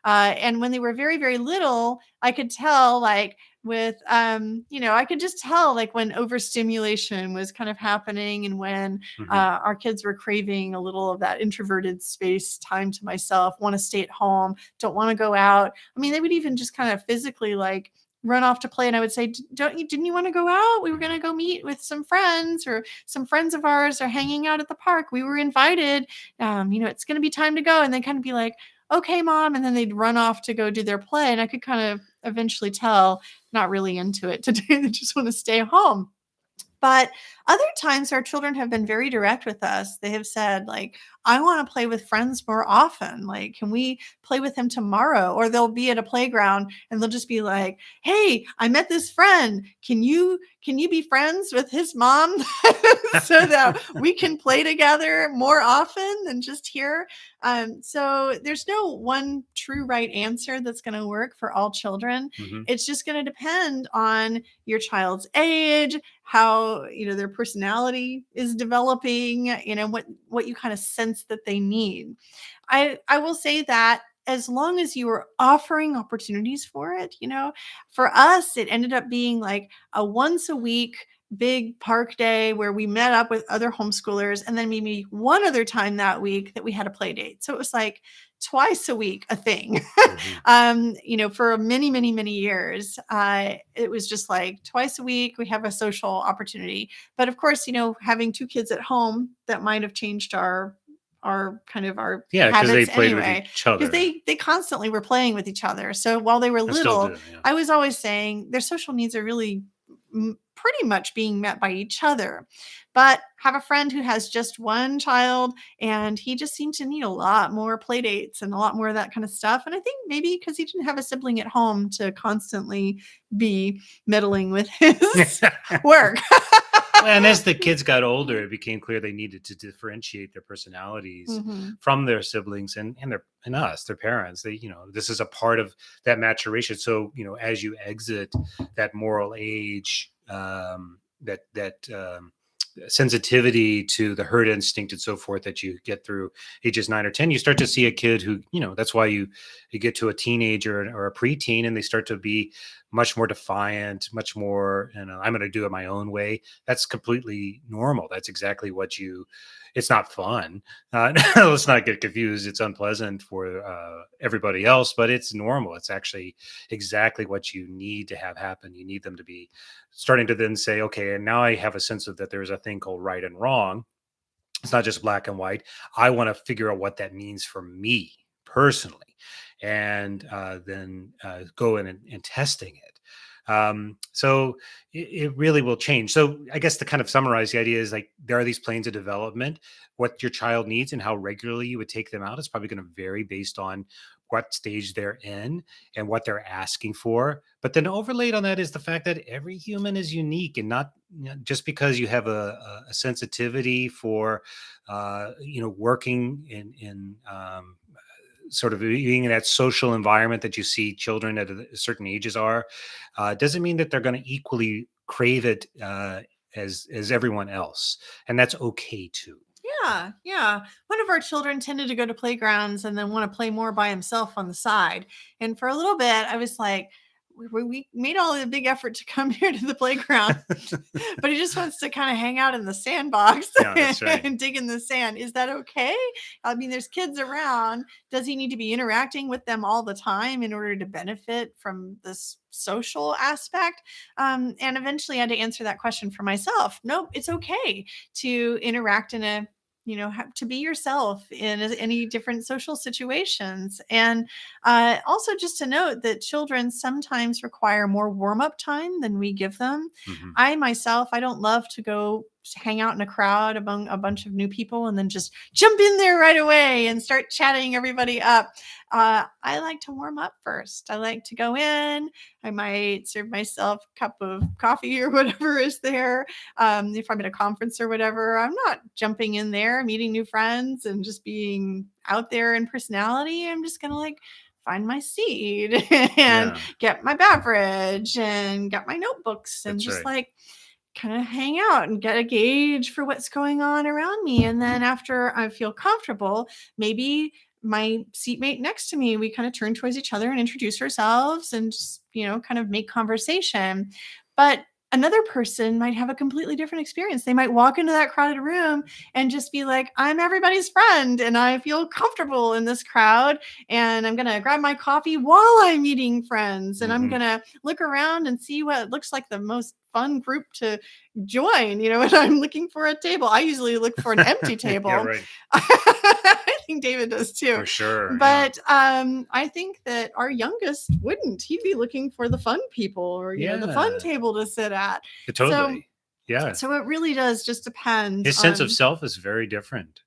and when they were very, very little, I could tell like with, I could just tell like when overstimulation was kind of happening and when our kids were craving a little of that introverted space, time to myself, want to stay at home, don't want to go out. I mean, they would even just kind of physically like run off to play. And I would say, didn't you want to go out? We were going to go meet with some friends, or some friends of ours are hanging out at the park. We were invited. It's going to be time to go. And they kind of be like, okay, mom. And then they'd run off to go do their play. And I could kind of eventually tell, not really into it today. They just want to stay home. But other times our children have been very direct with us. They have said like, I want to play with friends more often. Like, can we play with him tomorrow? Or they'll be at a playground and they'll just be like, hey, I met this friend. Can you be friends with his mom so that we can play together more often than just here? So there's no one true right answer that's going to work for all children. It's just going to depend on your child's age, how, their personality is developing, what you kind of sense that they need. I will say that as long as you are offering opportunities for it, for us, it ended up being like a once a week big park day where we met up with other homeschoolers, and then maybe one other time that week that we had a play date. So it was like twice a week, a thing. For many, many, many years, it was just like twice a week we have a social opportunity. But of course, having 2 kids at home, that might have changed our habits because they played anyway, with each other. because they constantly were playing with each other. So while they were little, I was always saying their social needs are really pretty much being met by each other. But have a friend who has just one child, and he just seemed to need a lot more play dates and a lot more of that kind of stuff. And I think maybe because he didn't have a sibling at home to constantly be meddling with his work. And as the kids got older, it became clear they needed to differentiate their personalities from their siblings and us, their parents. This is a part of that maturation. So, as you exit that moral age, sensitivity to the herd instinct and so forth that you get through ages 9 or 10, you start to see a kid who, that's why you get to a teenager or a preteen, and they start to be much more defiant, much more, I'm going to do it my own way. That's completely normal. That's exactly it's not fun. Let's not get confused. It's unpleasant for everybody else, but it's normal. It's actually exactly what you need to have happen. You need them to be starting to then say, okay, and now I have a sense of that there's a thing called right and wrong. It's not just black and white. I want to figure out what that means for me personally, and then go in and testing it. So it really will change. So I guess to kind of summarize, the idea is like there are these planes of development. What your child needs and how regularly you would take them out is probably going to vary based on what stage they're in and what they're asking for. But then overlaid on that is the fact that every human is unique, and not, just because you have a sensitivity for working in sort of being in that social environment that you see children at certain ages are, doesn't mean that they're going to equally crave it as everyone else, and that's okay too. Yeah, yeah. One of our children tended to go to playgrounds and then want to play more by himself on the side. And for a little bit, I was like, we made all the big effort to come here to the playground, but he just wants to kind of hang out in the sandbox Yeah, that's right. and dig in the sand. Is that okay? I mean, there's kids around. Does he need to be interacting with them all the time in order to benefit from this social aspect? And eventually I had to answer that question for myself. Nope, it's okay to interact in a to be yourself in any different social situations. And also just to note that children sometimes require more warm-up time than we give them. Mhm. I don't love to go hang out in a crowd among a bunch of new people and then just jump in there right away and start chatting everybody up. I like to warm up first. I like to go in. I might serve myself a cup of coffee or whatever is there. If I'm at a conference or whatever, I'm not jumping in there, meeting new friends and just being out there in personality. I'm just going to like find my seat and Yeah, get my beverage and get my notebooks and that's just right. like kind of hang out and get a gauge for what's going on around me. And then after I feel comfortable, maybe my seatmate next to me, we kind of turn towards each other and introduce ourselves and just, kind of make conversation. But another person might have a completely different experience. They might walk into that crowded room and just be like, I'm everybody's friend and I feel comfortable in this crowd. And I'm going to grab my coffee while I'm meeting friends. And I'm Mhm. going to look around and see what looks like the most fun group to join, when I'm looking for a table. I usually look for an empty Yeah, table. right. I think David does too. For sure. Yeah. But I think that our youngest wouldn't. He'd be looking for the fun people or, the fun Yeah. table to sit at. So Totally. Yeah. so it really does just depend His sense of on, self is very different.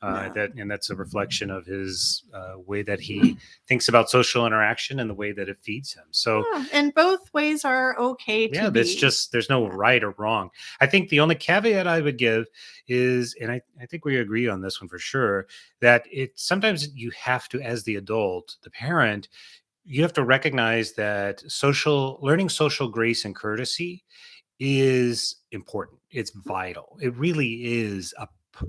yeah. That's a reflection of his way that he thinks about social interaction and the way that it feeds him. So Yeah, and both ways are okay to yeah, that's be. just, there's no Yeah. right or wrong. I think the only caveat I would give is, and I think we agree on this one for sure, that it sometimes you have to, as the adult, the parent, you have to recognize that learning social grace and courtesy is important. It's vital. It really is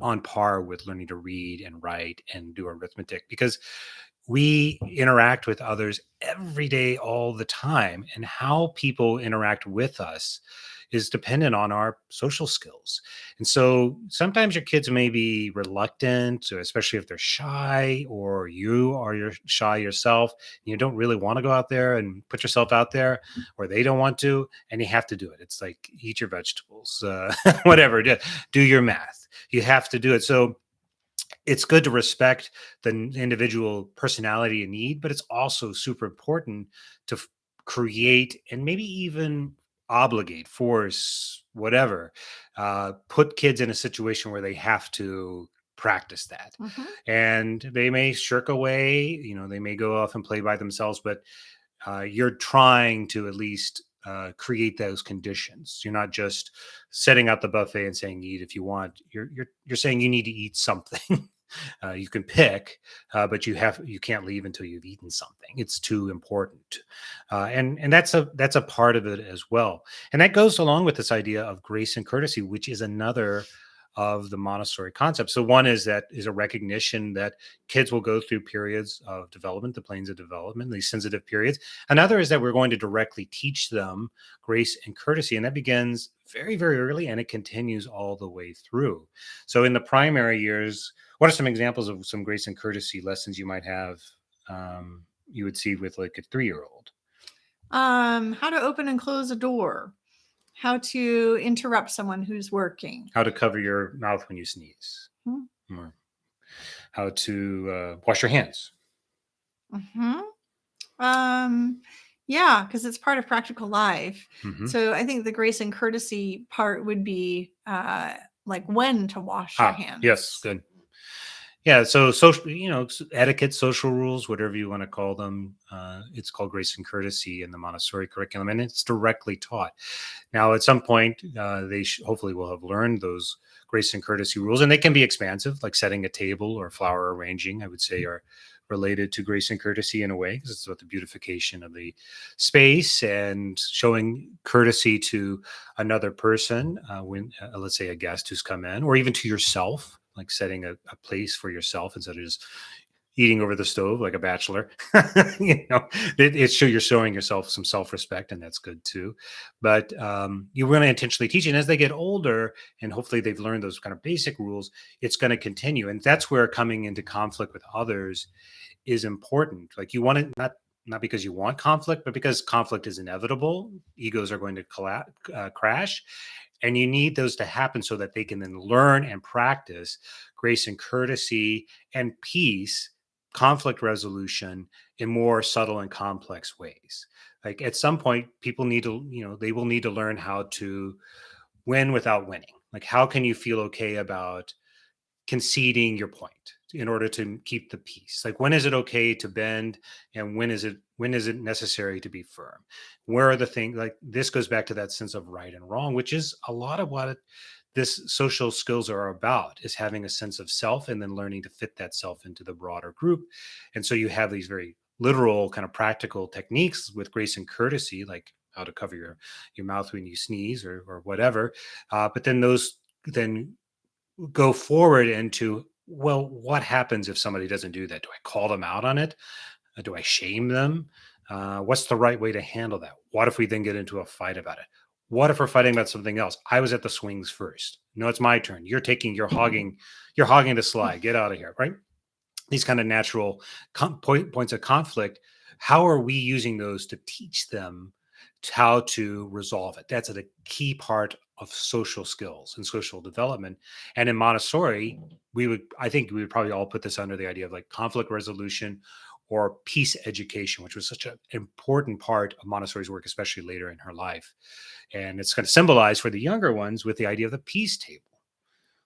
on par with learning to read and write and do arithmetic, because we interact with others every day, all the time. And how people interact with us is dependent on our social skills. And so sometimes your kids may be reluctant, especially if they're shy, or you are shy yourself. And you don't really want to go out there and put yourself out there, or they don't want to, and you have to do it. It's like eat your vegetables, whatever. Do your math. You have to do it. So it's good to respect the individual personality and need, but it's also super important to create and maybe even obligate, force, whatever, put kids in a situation where they have to practice that. Mhm. And they may shirk away, they may go off and play by themselves, but you're trying to at least create those conditions. You're not just setting out the buffet and saying eat if you want. You're saying you need to eat something. You can pick, but you can't leave until you've eaten something. It's too important, and that's a part of it as well. And that goes along with this idea of grace and courtesy, which is another of the Montessori concept. So one is a recognition that kids will go through periods of development, the planes of development, these sensitive periods. Another is that we're going to directly teach them grace and courtesy, and that begins very, very early, and it continues all the way through. So in the primary years, what are some examples of some grace and courtesy lessons you might have? You would see with like a 3-year-old. How to open and close a door, how to interrupt someone who's working. How to cover your mouth when you sneeze, Hmm. or how to wash your hands. Mhm. Um, Yeah, because it's part of practical life. Hmm. So I think the grace and courtesy part would be like when to wash your Yes, hands. good. Yeah, so social, etiquette, social rules, whatever you want to call them, it's called grace and courtesy in the Montessori curriculum, and it's directly taught. Now, at some point, they hopefully will have learned those grace and courtesy rules, and they can be expansive, like setting a table or flower arranging. I would say are related to grace and courtesy in a way, because it's about the beautification of the space and showing courtesy to another person when, let's say, a guest who's come in, or even to yourself, like setting a place for yourself instead of just eating over the stove like a bachelor. You're showing yourself some self-respect, and that's good too. But you want to intentionally teach, and as they get older, and hopefully they've learned those kind of basic rules, it's going to continue, and that's where coming into conflict with others is important. Like, you want it not because you want conflict, but because conflict is inevitable. Egos are going to crash, and you need those to happen so that they can then learn and practice grace and courtesy and peace, conflict resolution in more subtle and complex ways. Like, at some point, people need to, they will need to learn how to win without winning. Like, how can you feel okay about conceding your point in order to keep the peace? Like, when is it okay to bend, and when is it necessary to be firm? Where are the things, like, this goes back to that sense of right and wrong, which is a lot of what this social skills are about, is having a sense of self and then learning to fit that self into the broader group. And so you have these very literal kind of practical techniques with grace and courtesy, like how to cover your mouth when you sneeze, or whatever. But then those then go forward into, well, what happens if somebody doesn't do that? Do I call them out on it? Do I shame them? What's the right way to handle that? What if we then get into a fight about it? What if we're fighting about something else? I was at the swings first. No, it's my turn. You're hogging the slide. Get out of here, right? These kind of natural points of conflict. How are we using those to teach them how to resolve it? That's a key part of social skills and social development. And in Montessori, I think we would probably all put this under the idea of like conflict resolution or peace education, which was such an important part of Montessori's work, especially later in her life. And it's kind of symbolized for the younger ones with the idea of the peace table,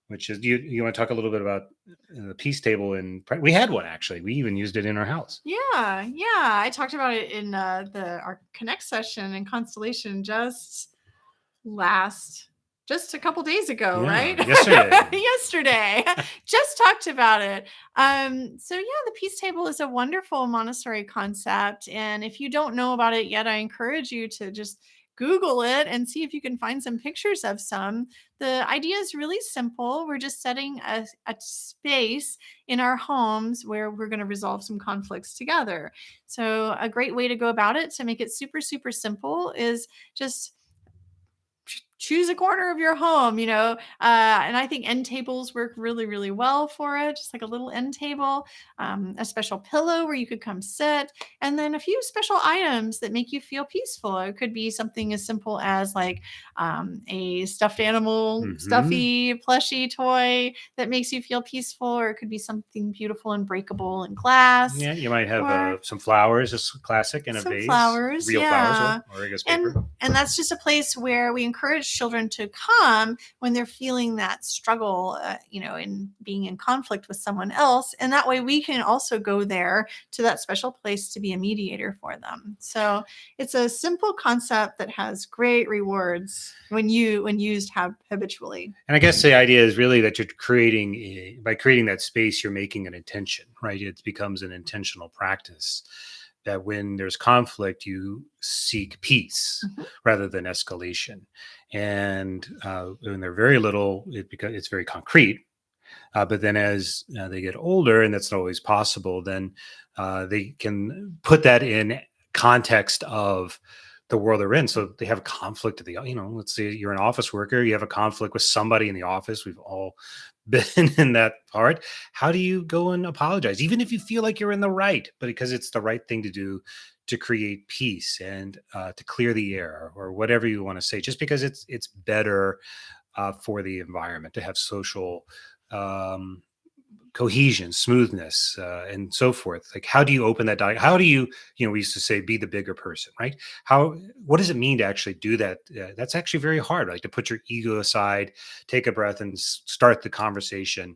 which is, you want to talk a little bit about the peace table? And we had one, actually. We even used it in our house. Yeah. I talked about it in our Connect session in Constellation just a couple days ago, Yeah, right? yesterday. Yesterday. Just talked about it. So yeah, the peace table is a wonderful Montessori concept. And if you don't know about it yet, I encourage you to just Google it and see if you can find some pictures of some. The idea is really simple. We're just setting a space in our homes where we're going to resolve some conflicts together. So, a great way to go about it to make it super, super simple is just choose a corner of your home, and I think end tables work really, really well for it. Just like a little end table, a special pillow where you could come sit, and then a few special items that make you feel peaceful. It could be something as simple as like a stuffed animal, Hmm. stuffy, plushy toy that makes you feel peaceful, or it could be something beautiful and breakable in glass, Yeah, you might have or some flowers, just classic, in a some vase, flowers, real flowers, or, yeah. or I guess And paper. and that's just a place where we encourage children to come when they're feeling that struggle, in being in conflict with someone else. And that way we can also go there to that special place to be a mediator for them. So it's a simple concept that has great rewards when used habitually. And I guess the idea is really that by creating that space, you're making an intention, right? It becomes an intentional practice that when there's conflict, you seek peace Mhm. rather than escalation. And when they're very little, it's very concrete. But then as they get older, and that's not always possible, then they can put that in context of the world they're in. So they have conflict at let's say you're an office worker, you have a conflict with somebody in the office. We've all been in that part. How do you go and apologize, even if you feel like you're in the right, but because it's the right thing to do to create peace and to clear the air, or whatever you want to say, just because it's better for the environment to have social um, cohesion, smoothness, and so forth. Like, how do you open that dialogue? How do you, we used to say, be the bigger person, right? What does it mean to actually do that? That's actually very hard, like to put your ego aside, take a breath, and start the conversation.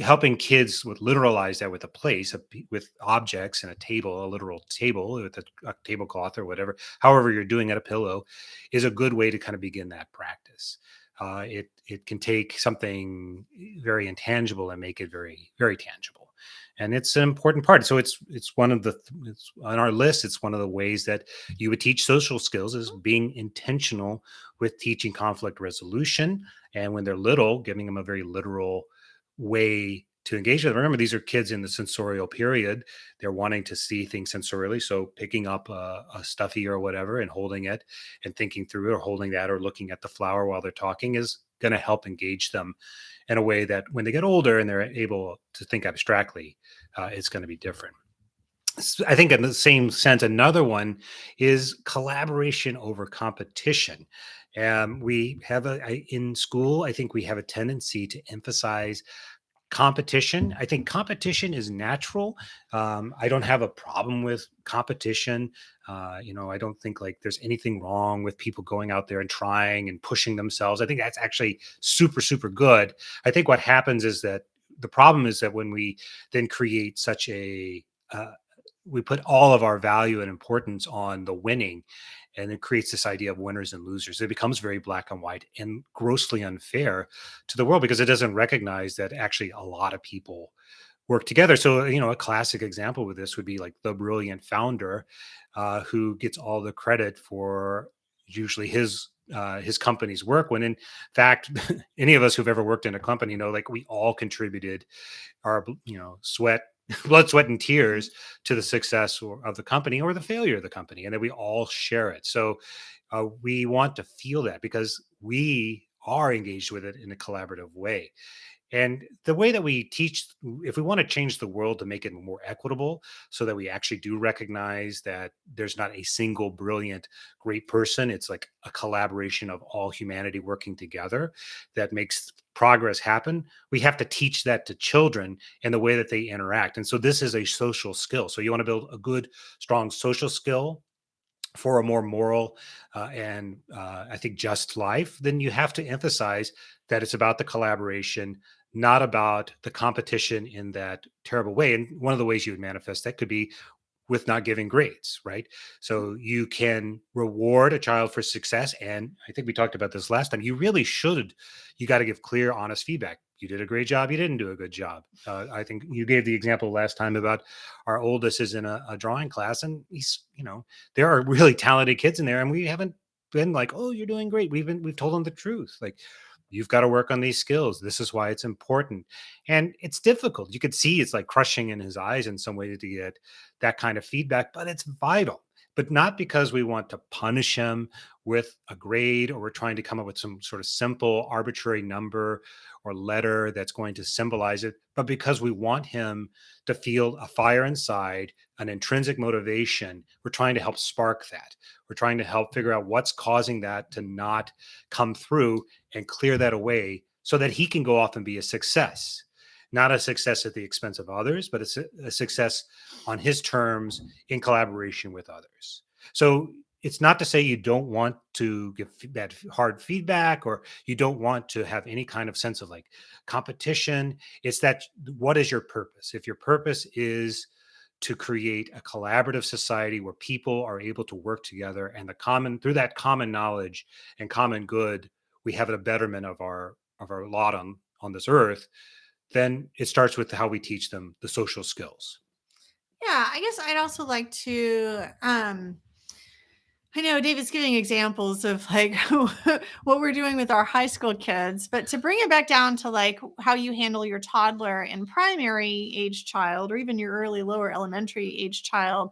Helping kids with literalize that with a place, with objects and a table, a literal table with a tablecloth or whatever, however you're doing it, a pillow, is a good way to kind of begin that practice. It can take something very intangible and make it very, very tangible, and it's an important part. So it's one of the it's on our list. It's one of the ways that you would teach social skills, is being intentional with teaching conflict resolution, and when they're little, giving them a very literal way to engage with them. Remember, these are kids in the sensorial period. They're wanting to see things sensorially. So picking up a stuffy or whatever and holding it and thinking through it, or holding that, or looking at the flower while they're talking, is going to help engage them in a way that when they get older and they're able to think abstractly, it's going to be different. I think in the same sense, another one is collaboration over competition. We have in school, I think we have a tendency to emphasize competition. I think competition is natural. I don't have a problem with competition. I don't think like there's anything wrong with people going out there and trying and pushing themselves. I think that's actually super, super good. I think what happens is that the problem is that when we then create such we put all of our value and importance on the winning, and it creates this idea of winners and losers. It becomes very black and white and grossly unfair to the world, because it doesn't recognize that actually a lot of people work together. So, a classic example with this would be like the brilliant founder, who gets all the credit for usually his company's work, when in fact, any of us who've ever worked in a company know, like, we all contributed our sweat, blood, sweat, and tears to the success of the company or the failure of the company, and that we all share it. So we want to feel that, because we are engaged with it in a collaborative way. And the way that we teach, if we want to change the world to make it more equitable, so that we actually do recognize that there's not a single brilliant, great person, it's like a collaboration of all humanity working together that makes progress happen. We have to teach that to children in the way that they interact. And so this is a social skill. So you want to build a good, strong social skill for a more moral and I think just life, then you have to emphasize that it's about the collaboration, not about the competition in that terrible way. And one of the ways you would manifest that could be with not giving grades, right? So you can reward a child for success. And I think we talked about this last time. You really should, you got to give clear, honest feedback. You did a great job. You didn't do a good job. I think you gave the example last time about our oldest is in a drawing class, and he's, there are really talented kids in there, and we haven't been like, oh, you're doing great. We've told them the truth. Like, you've got to work on these skills. This is why it's important. And it's difficult. You could see it's like crushing in his eyes in some way to get that kind of feedback, but it's vital. But not because we want to punish him with a grade, or we're trying to come up with some sort of simple arbitrary number or letter that's going to symbolize it, but because we want him to feel a fire inside, an intrinsic motivation. We're trying to help spark that. We're trying to help figure out what's causing that to not come through and clear that away, so that he can go off and be a success. Not a success at the expense of others, but a success on his terms in collaboration with others. So it's not to say you don't want to give that hard feedback, or you don't want to have any kind of sense of like competition. It's that, what is your purpose? If your purpose is to create a collaborative society where people are able to work together, and through that common knowledge and common good, we have a betterment of our lot on this earth, then it starts with how we teach them the social skills. Yeah, I guess I'd also like to I know David's giving examples of like what we're doing with our high school kids, but to bring it back down to like how you handle your toddler and primary age child, or even your early lower elementary age child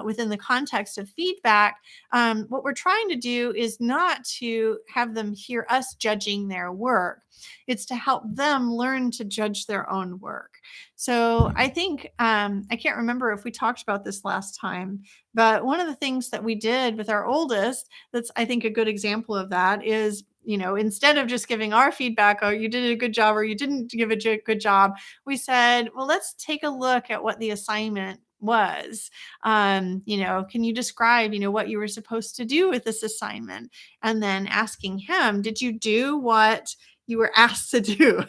within the context of feedback, what we're trying to do is not to have them hear us judging their work. It's to help them learn to judge their own work. So I think, I can't remember if we talked about this last time, but one of the things that we did with our oldest, that's I think a good example of that, is instead of just giving our feedback, oh, you did a good job or you didn't give a good job, we said, well, let's take a look at what the assignment was. Can you describe, what you were supposed to do with this assignment? And then asking him, did you do what you were asked to do?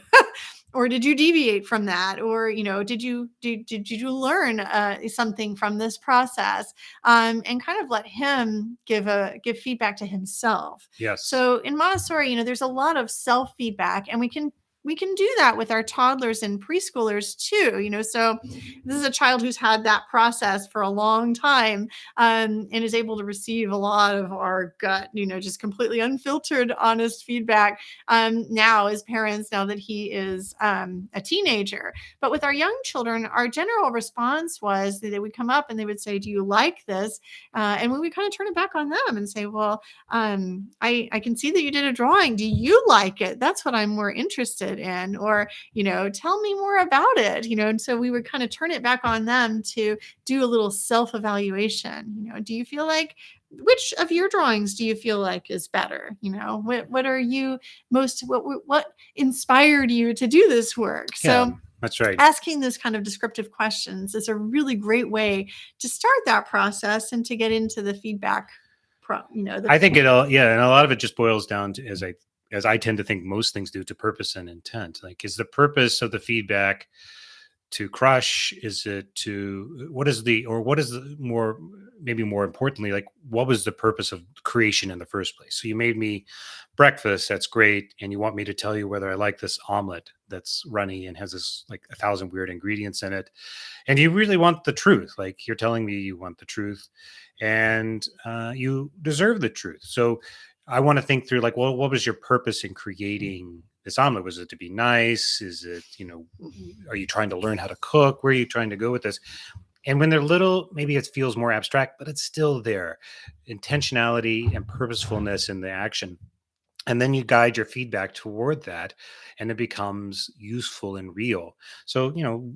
Or did you deviate from that? Or, did you learn something from this process? And kind of let him give feedback to himself. Yes. So in Montessori, there's a lot of self feedback, and we can do that with our toddlers and preschoolers too. So this is a child who's had that process for a long time, and is able to receive a lot of our gut, just completely unfiltered, honest feedback now as parents, now that he is a teenager. But with our young children, our general response was that they would come up and they would say, do you like this? And we would kind of turn it back on them and say, well, I can see that you did a drawing. Do you like it? That's what I'm more interested in. Or, tell me more about it. And so we would kind of turn it back on them to do a little self-evaluation. Do you feel like, which of your drawings do you feel like is better? What are you most, what inspired you to do this work? Yeah, So that's right. Asking those kind of descriptive questions is a really great way to start that process and to get into the feedback. I think and a lot of it just boils down to, as I tend to think most things do, to purpose and intent. Like, is the purpose of the feedback to crush? Is it to, maybe more importantly, like, what was the purpose of creation in the first place? So you made me breakfast, that's great, and you want me to tell you whether I like this omelet that's runny and has this like 1,000 weird ingredients in it, and you really want the truth. Like, you're telling me you want the truth, and you deserve the truth. So I want to think through, like, well, what was your purpose in creating this omelet? Was it to be nice? Is it, are you trying to learn how to cook? Where are you trying to go with this? And when they're little, maybe it feels more abstract, but it's still there. Intentionality and purposefulness in the action. And then you guide your feedback toward that, and it becomes useful and real. So,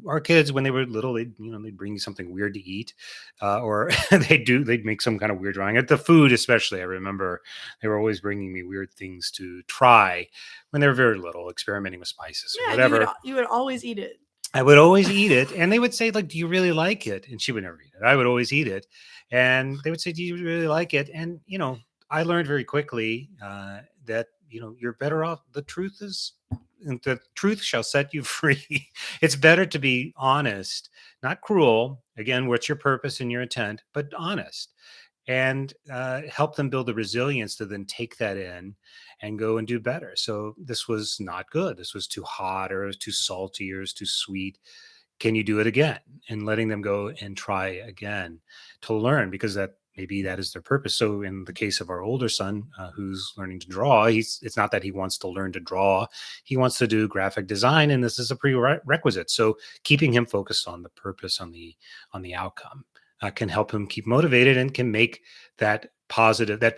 our kids, when they were little, they'd bring you something weird to eat, or they'd make some kind of weird drawing. At the food, especially, I remember they were always bringing me weird things to try when they were very little, experimenting with spices or whatever. You would always eat it. I would always eat it. And they would say, like, do you really like it? And she would never eat it. I would always eat it. And they would say, do you really like it? And, I learned very quickly that, you're better off. The truth shall set you free. It's better to be honest, not cruel. Again, what's your purpose and your intent, but honest, and help them build the resilience to then take that in and go and do better. So this was not good. This was too hot, or it was too salty, or it was too sweet. Can you do it again? And letting them go and try again to learn, because maybe that is their purpose. So in the case of our older son, who's learning to draw, it's not that he wants to learn to draw. He wants to do graphic design, and this is a prerequisite. So keeping him focused on the purpose, on the outcome, can help him keep motivated, and can make that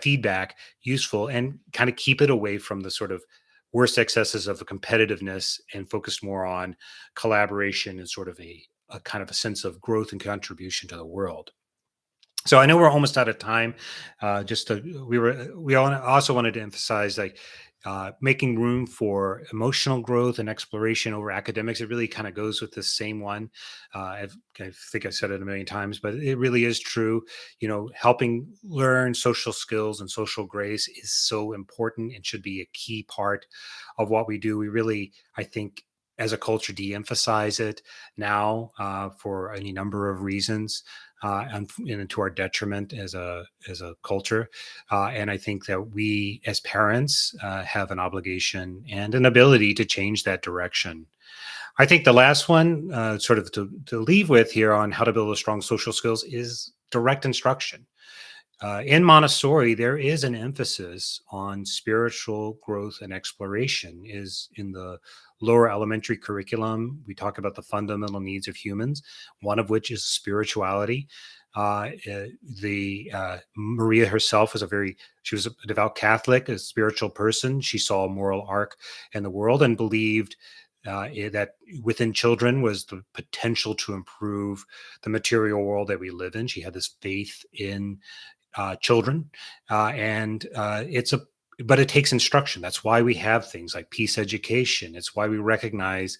feedback useful, and kind of keep it away from the sort of worst excesses of competitiveness, and focused more on collaboration and sort of a kind of a sense of growth and contribution to the world. So I know we're almost out of time. We also wanted to emphasize, like, making room for emotional growth and exploration over academics. It really kind of goes with the same one. I think I said it a million times, but it really is true. Helping learn social skills and social grace is so important and should be a key part of what we do. We really, I think, as a culture, de-emphasize it now for any number of reasons, and to our detriment as a culture. And I think that we, as parents, have an obligation and an ability to change that direction. I think the last one, sort of to leave with here on how to build a strong social skills, is direct instruction. In Montessori, there is an emphasis on spiritual growth and exploration. Is in the lower elementary curriculum, we talk about the fundamental needs of humans, one of which is spirituality. Maria herself she was a devout Catholic, a spiritual person. She saw a moral arc in the world, and believed that within children was the potential to improve the material world that we live in. She had this faith in children, and but it takes instruction. That's why we have things like peace education. It's why we recognize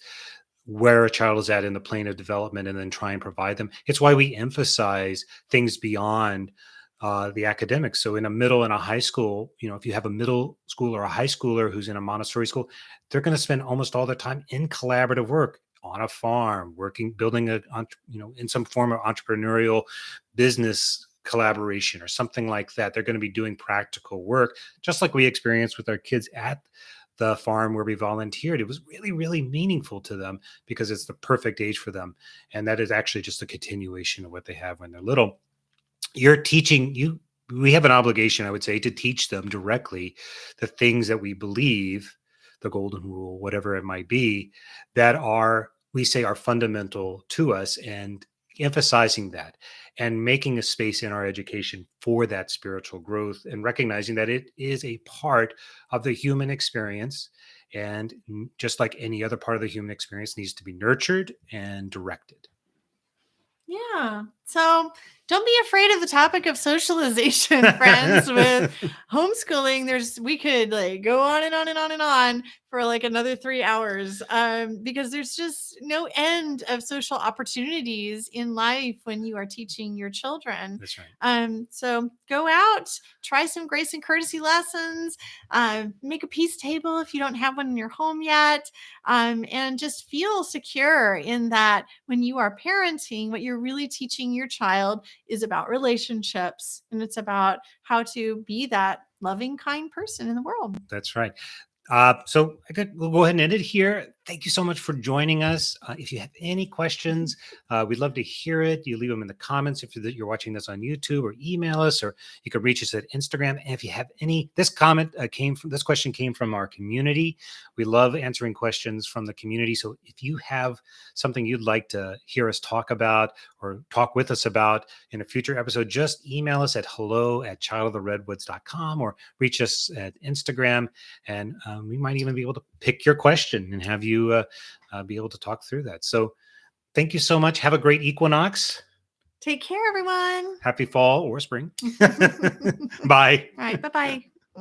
where a child is at in the plane of development and then try and provide them. It's why we emphasize things beyond the academics. So in a middle and a high school, if you have a middle school or a high schooler who's in a Montessori school, they're going to spend almost all their time in collaborative work on a farm, building in some form of entrepreneurial business collaboration or something like that. They're going to be doing practical work, just like we experienced with our kids at the farm where we volunteered. It was really, really meaningful to them because it's the perfect age for them. And that is actually just a continuation of what they have when they're little. We have an obligation, I would say, to teach them directly the things that we believe, the golden rule, whatever it might be, that we say are fundamental to us, and emphasizing that and making a space in our education for that spiritual growth, and recognizing that it is a part of the human experience. And just like any other part of the human experience, needs to be nurtured and directed. Yeah. So don't be afraid of the topic of socialization, friends. With homeschooling, we could go on and on and on and on for like another 3 hours, because there's just no end of social opportunities in life when you are teaching your children. That's right. So go out, try some grace and courtesy lessons, make a peace table if you don't have one in your home yet, and just feel secure in that when you are parenting, what you're really teaching your child is about relationships, and it's about how to be that loving, kind person in the world. That's right. So we'll go ahead and end it here. Thank you so much for joining us. If you have any questions, we'd love to hear it. You leave them in the comments if you're watching this on YouTube, or email us, or you can reach us at Instagram. And if you have this question came from our community. We love answering questions from the community. So if you have something you'd like to hear us talk about or talk with us about in a future episode, just email us at hello@childoftheredwoods.com, or reach us at Instagram, and we might even be able to pick your question and have you be able to talk through that. So thank you so much. Have a great equinox. Take care, everyone. Happy fall or spring. Bye. All right. Bye-bye.